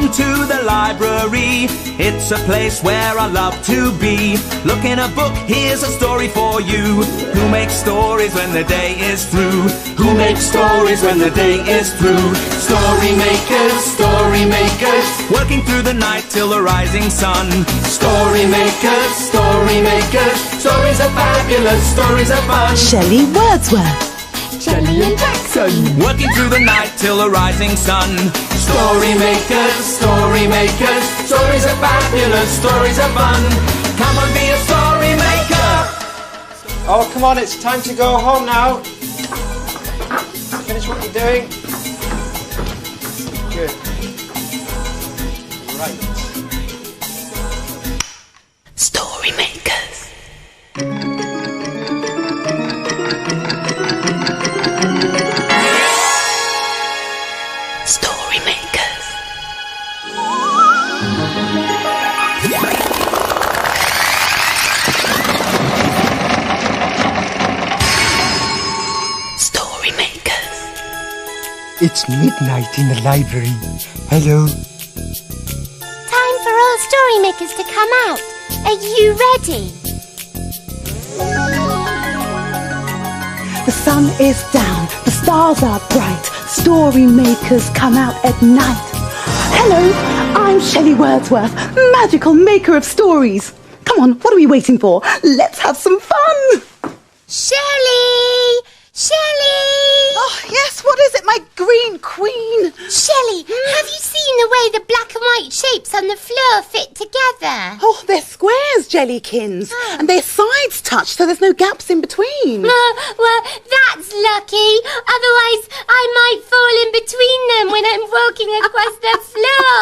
Welcome to the library. It's a place where I love to be. Look in a book, here's a story for you. Who makes stories when the day is through? Who makes stories when the day is through? Story makers, working through the night till the rising sun. Story makers, stories are fabulous, stories are fun. Shelley Wordsworth. Shelley and Jackson, working through the night till the rising sun. Story makers, stories are fabulous, stories are fun. Come on, be a story maker. Oh, come on, it's time to go home now. Finish what you're doing. Good. Right. Story makers. Story makers. Story makers. It's midnight in the library. Hello. time for all story makers to come out. Are you ready? The sun is down, the stars are bright, story makers come out at night. Hello, I'm Shelley Wordsworth, magical maker of stories. Come on, what are we waiting for? Let's have some fun! Shelley! Shelley! Oh, yes, what is it, my green queen? Shelley, have you seen the way the black and white shapes on the floor fit together? Oh, they're squares, Jellykins, and their sides touch so there's no gaps in between. Well, that's lucky. Otherwise, I might fall in between them when I'm walking across the floor.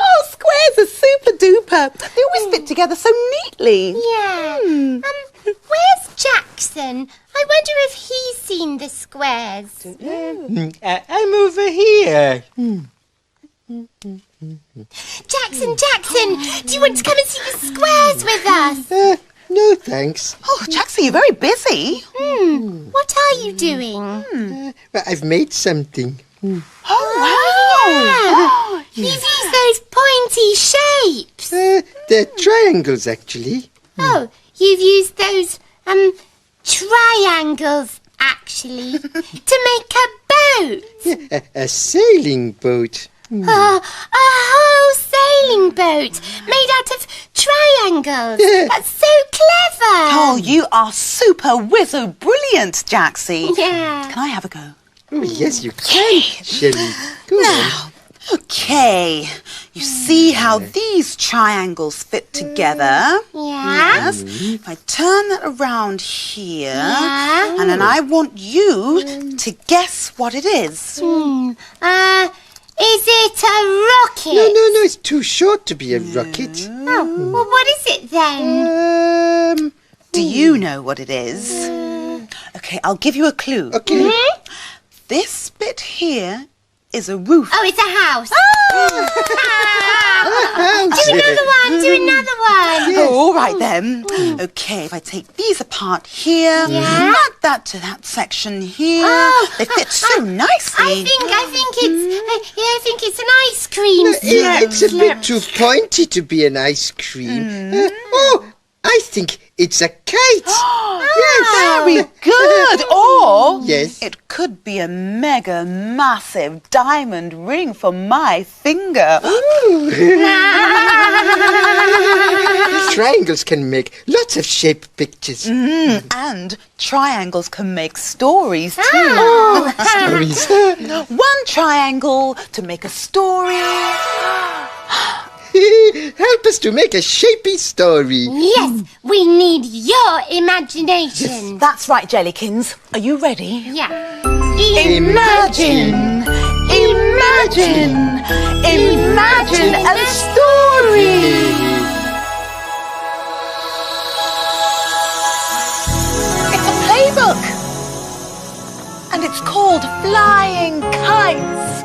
Oh, squares are super duper. They always fit together so neatly. Yeah. Where's Jackson? I wonder if he's seen the squares. I'm over here. Jackson, do you want to come and see the squares with us? No, thanks. Oh, Jackson, you're very busy. What are you doing? But I've made something. Oh, wow. You've used those pointy shapes. They're triangles, actually. Oh, you've used those, triangles, actually, to make a boat. A sailing boat. A whole sailing boat made out of triangles. That's so clever. Oh, you are super whizzo brilliant, Jaxie. Yeah. Can I have a go? Oh, yes, you can, Shelley. Go on. Now, okay. You see how these triangles fit together? Yeah. Yes. If I turn that around here, Yeah. and then I want you to guess what it is. Is it a rocket? No, it's too short to be a rocket. Oh, well, what is it then? Do you know what it is? Okay, I'll give you a clue. Okay. This bit here is a roof. Oh, it's a house. Do another one. Oh, all right then. Okay, if I take these apart here, Yeah. add that to that section here. Oh, They fit so nicely. I think it's an ice cream. It's a bit too pointy to be an ice cream. I think it's a kite. Very good. Or Yes. it could be a mega massive diamond ring for my finger. Triangles can make lots of shape pictures. And triangles can make stories too. Stories. One triangle to make a story. Help us to make a shapy story. Yes, we need your imagination. That's right, Jellykins. Are you ready? Yeah. Imagine a story. It's a playbook, and it's called Flying Kites.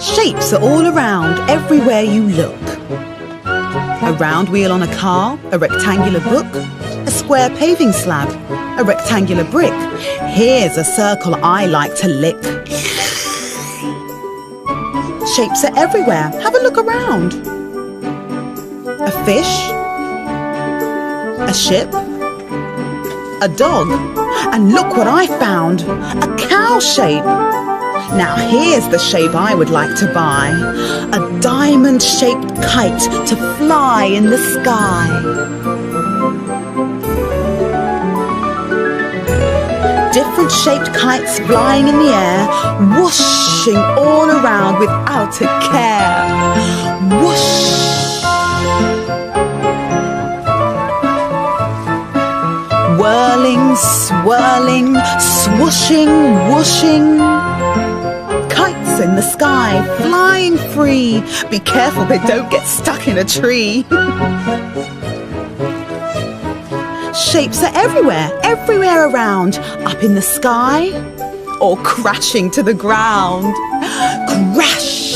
Shapes are all around, everywhere you look. A round wheel on a car, a rectangular book, a square paving slab, a rectangular brick. Here's a circle I like to lick. Shapes are everywhere. Have a look around. A fish, a ship, a dog, and look what I found, a cow shape. Now here's the shape I would like to buy, a diamond-shaped kite to fly in the sky. Different shaped kites flying in the air, whooshing all around without a care. Whoosh! Whirling, swirling, swooshing, whooshing. Kites in the sky, flying free. Be careful they don't get stuck in a tree. Shapes are everywhere around. Up in the sky or crashing to the ground. Crash!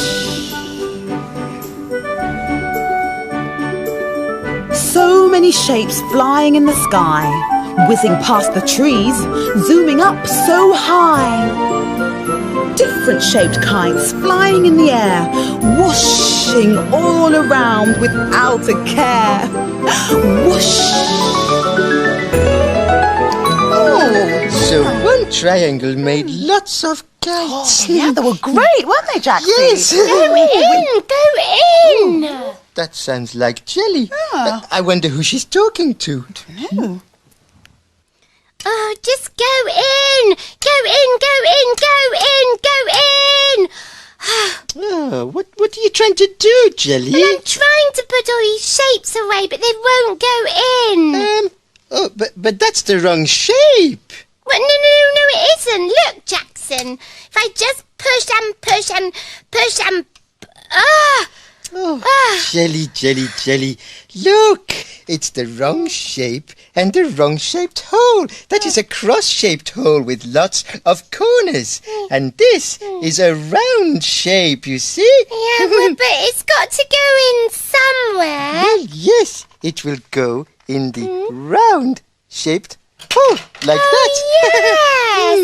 So many shapes flying in the sky, whizzing past the trees, zooming up so high. Different shaped kites flying in the air, whooshing all around without a care. Whoosh! Oh, so one triangle made lots of kites. Yeah, they were great, weren't they, Jackson? Yes. Go in! That sounds like Jelly. Yeah. I wonder who she's talking to. No. Oh, just go in! Go in, go in, go in, go in! Oh, what are you trying to do, Jelly? Well, I'm trying to put all these shapes away, but they won't go in. Oh, but that's the wrong shape. Well, no, it isn't. Look, Jackson. If I just push and push and push and... Jelly. Look, it's the wrong shape and the wrong shaped hole. That is a cross-shaped hole with lots of corners. And this is a round shape, you see? Yeah, but it's got to go in somewhere. Well, yes, it will go in the round-shaped hole, like that. Yes!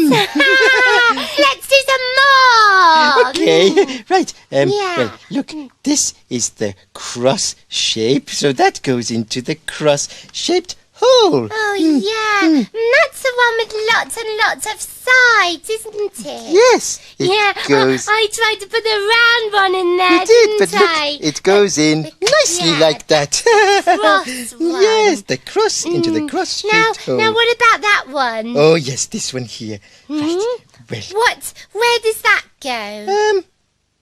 Let's do some more. Okay, right. Yeah. Well, look, this is the cross shape, so that goes into the cross-shaped hole. Oh, yeah. That's the one with lots and lots of sides, isn't it? Yes, it Yeah, goes. I tried to put the round one in there, You did, but didn't I? look, it goes in nicely yeah, like that. cross one. Yes, the cross into the cross-shaped hole. Now, what about that one? Oh, yes, this one here. Right, well, Where does that go?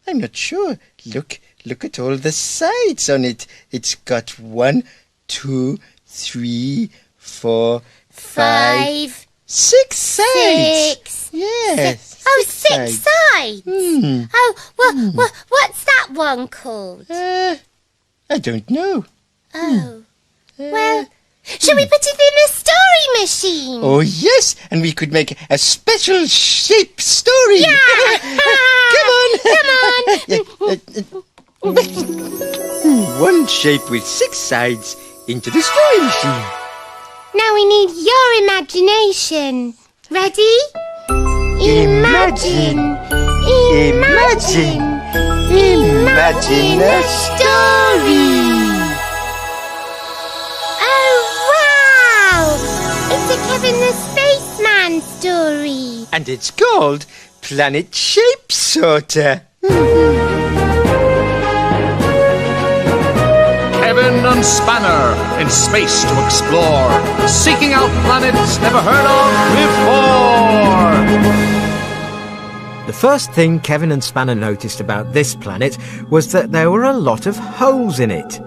I'm not sure. Look at all the sides on it. It's got 1, 2, 3, 4, 5, 6 sides. 6. Yes. Oh, 6 sides. Oh, well, what's that one called? I don't know. Oh, well, shall we put it in a story machine? Oh, yes, and we could make a special shape story. Yeah. Come on. One shape with 6 sides into the story machine. Now we need your imagination. Ready? Imagine a story. Oh, wow! It's a Kevin the Spaceman story. And it's called Planet Shape Sorter. Kevin and Spanner in space to explore, seeking out planets never heard of before. The first thing Kevin and Spanner noticed about this planet was that there were a lot of holes in it.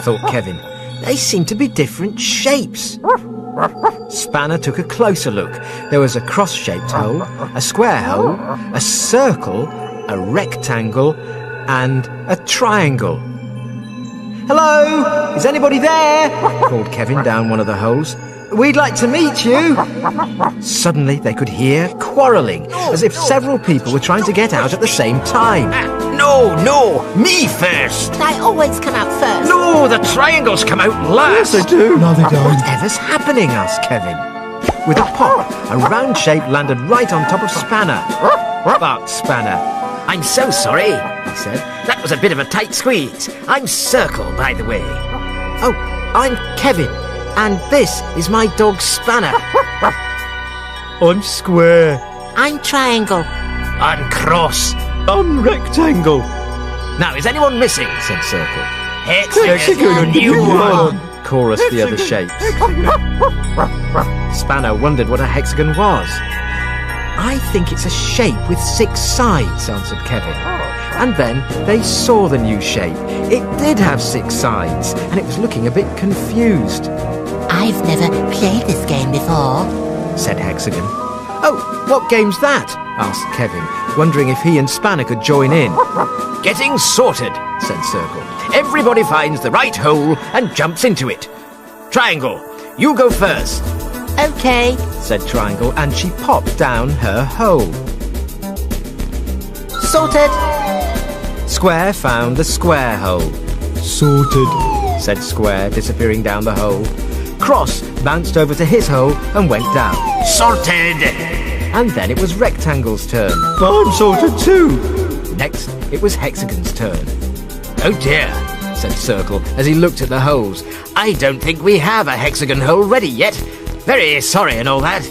Thought Kevin. They seem to be different shapes. Spanner took a closer look. There was a cross-shaped hole, a square hole, a circle, a rectangle, and a triangle. "Hello? Is anybody there?" called Kevin down one of the holes. "We'd like to meet you." Suddenly they could hear quarrelling, as if several people were trying to get out at the same time. No, me first. They always come out first. No, the triangles come out last. Yes, they do. No, they don't. Whatever's happening? Asked Kevin. With a pop, a round shape landed right on top of Spanner. Barked Spanner. I'm so sorry, he said. That was a bit of a tight squeeze. I'm Circle, by the way. Oh, I'm Kevin, and this is my dog Spanner. I'm Square. I'm Triangle. I'm Cross. I'm Rectangle. Now, is anyone missing? Said Circle. Hexagon, you one, chorused the other shapes. Spanner wondered what a hexagon was. I think it's a shape with 6 sides, answered Kevin. And then they saw the new shape. It did have 6 sides, and it was looking a bit confused. I've never played this game before, said Hexagon. Oh, what game's that? Asked Kevin, wondering if he and Spanner could join in. Getting sorted, said Circle. Everybody finds the right hole and jumps into it. Triangle, you go first. Okay, said Triangle, and she popped down her hole. Sorted. Square found the square hole. Sorted, said Square, disappearing down the hole. Cross bounced over to his hole and went down. Sorted! And then it was Rectangle's turn. I'm sorted too. Next, it was Hexagon's turn. Oh dear, said Circle as he looked at the holes. I don't think we have a hexagon hole ready yet. Very sorry and all that.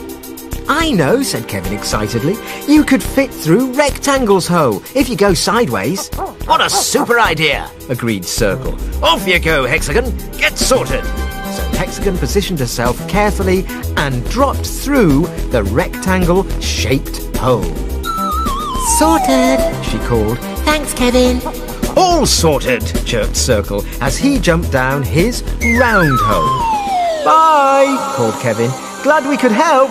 I know, said Kevin excitedly. You could fit through Rectangle's hole if you go sideways. What a super idea, agreed Circle. Off you go, Hexagon. Get sorted. So Hexagon positioned herself carefully and dropped through the rectangle-shaped hole. sorted. She called. Thanks, Kevin. All sorted, chirped Circle as he jumped down his round hole. Bye, called Kevin. Glad we could help.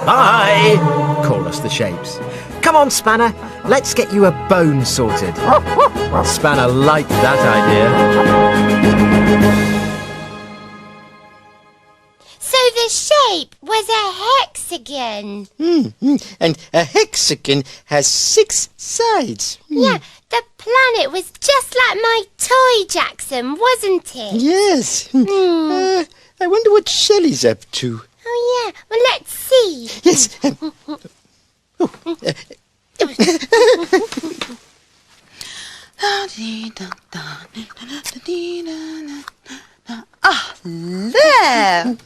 Bye, chorused the shapes. Come on, Spanner, let's get you a bone sorted. Spanner liked that idea. So the shape was a hexagon. And a hexagon has 6 sides. Yeah, the planet was just like my toy, Jackson, wasn't it? Yes. I wonder what Shelley's up to. Oh, yeah. Well, let's see. Yes. There.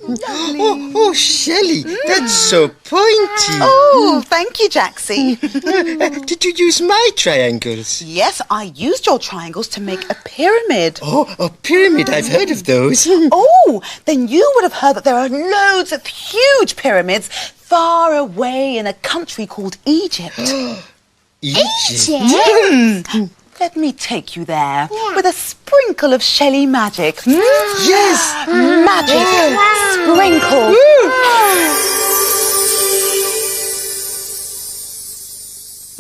Oh, Shelley, that's so pointy. Oh, thank you, Jaxie. Did you use my triangles? Yes, I used your triangles to make a pyramid. Oh, a pyramid. I've heard of those. Oh, then you would have heard that there are loads of huge pyramids far away in a country called Egypt. Egypt? Let me take you there with a sprinkle of Shelley magic. Yes! Magic sprinkle.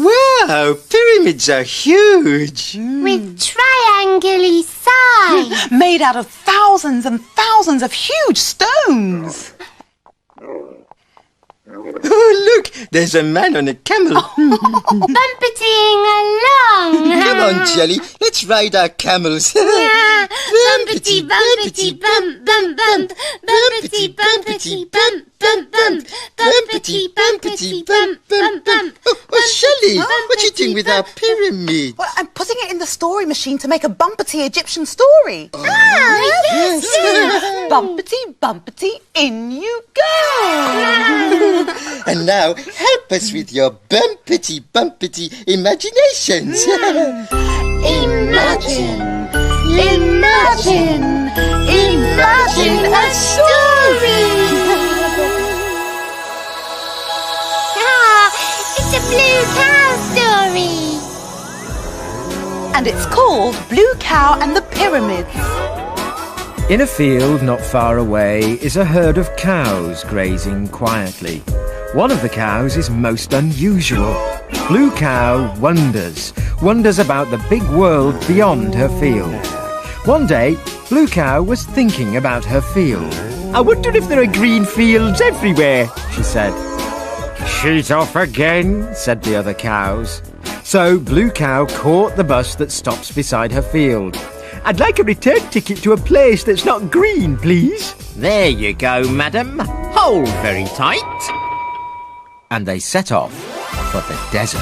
Wow, pyramids are huge. With triangle-y sides. Made out of thousands and thousands of huge stones. Oh, look, there's a man on a camel. Bumpeting along. Come on, Shelley, let's ride our camels. Yeah. Bumpety, bumpety, bump, bump, bump. Bumpety, bumpety, bump, bump, bump. Bumpety, bumpety, bump, bump, bump. Oh, Shelley, what are you doing with our pyramid? Well, I'm putting it in the story machine to make a bumpety Egyptian story. Oh, yes. Bumpety, bumpety, in you go. And now, help us with your bumpety, bumpety imaginations. Imagine, imagine, imagine a story. It's a blue cow story. And it's called Blue Cow and the Pyramids. In a field not far away is a herd of cows grazing quietly. One of the cows is most unusual. Blue Cow wonders about the big world beyond her field. One day, Blue Cow was thinking about her field. I wonder if there are green fields everywhere, she said. She's off again, said the other cows. So Blue Cow caught the bus that stops beside her field. I'd like a return ticket to a place that's not green, please. There you go, madam. Hold very tight. And they set off for the desert.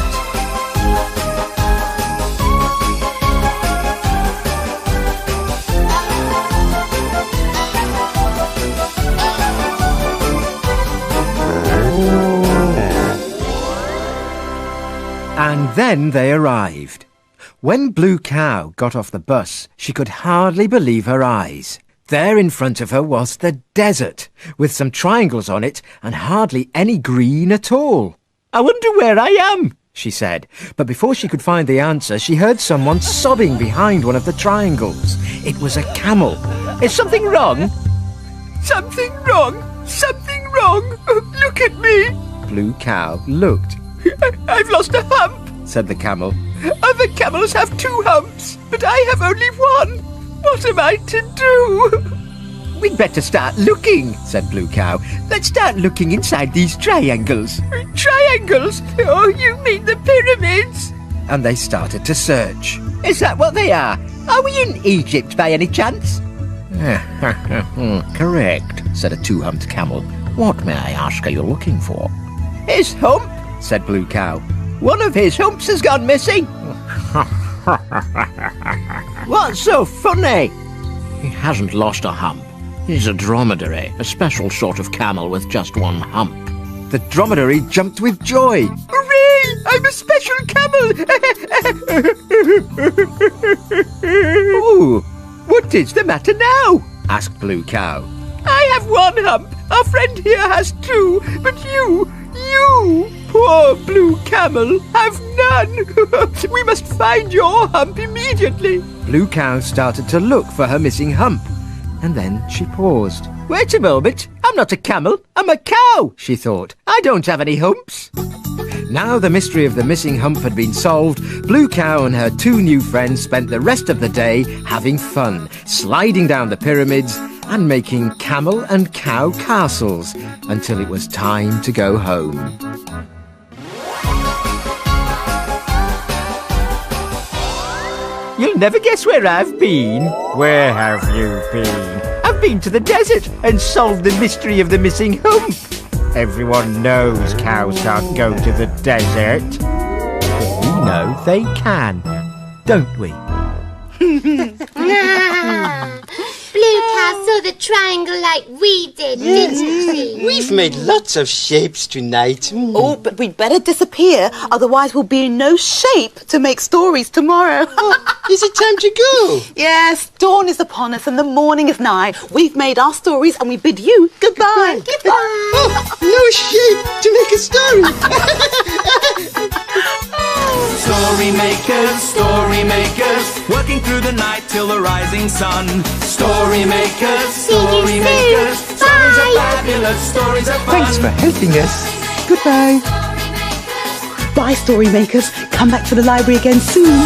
And then they arrived. When Blue Cow got off the bus, she could hardly believe her eyes. There in front of her was the desert, with some triangles on it and hardly any green at all. "I wonder where I am," she said. But before she could find the answer, she heard someone sobbing behind one of the triangles. It was a camel. "Is something wrong?" "Something wrong? Something wrong? Look at me." Blue Cow looked. "I've lost a hump," said the camel. "Other camels have 2 humps, but I have only 1. What am I to do?" "We'd better start looking," said Blue Cow. "Let's start looking inside these triangles." "Triangles? Oh, you mean the pyramids?" And they started to search. "Is that what they are? Are we in Egypt by any chance?" "Correct," said a 2-humped camel. "What, may I ask, are you looking for?" "His hump," said Blue Cow. "One of his humps has gone missing." "What's so funny?" "He hasn't lost a hump. He's a dromedary, a special sort of camel with just 1 hump." The dromedary jumped with joy. "Hooray! I'm a special camel!" "Ooh, what is the matter now?" asked Blue Cow. "I have 1 hump. Our friend here has 2, but you, poor Blue Camel, have none. We must find your hump immediately." Blue Cow started to look for her missing hump, and then she paused. "Wait a moment, I'm not a camel, I'm a cow," she thought. "I don't have any humps." Now the mystery of the missing hump had been solved, Blue Cow and her 2 new friends spent the rest of the day having fun, sliding down the pyramids and making camel and cow castles until it was time to go home. You'll never guess where I've been. Where have you been? I've been to the desert and solved the mystery of the missing hump. Everyone knows cows can't go to the desert. But we know they can, don't we? Blue Cow saw the triangle like we did, didn't she? We've made lots of shapes tonight. Oh, but we'd better disappear, otherwise we'll be in no shape to make stories tomorrow. Is it time to go? Yes, dawn is upon us and the morning is nigh. We've made our stories and we bid you goodbye. Goodbye. Oh, no shape to make a story. Story makers, working through the night till the rising sun. Story makers, stories are fabulous, stories are fun. Thanks for helping us. Goodbye. Bye, story makers. Come back to the library again soon.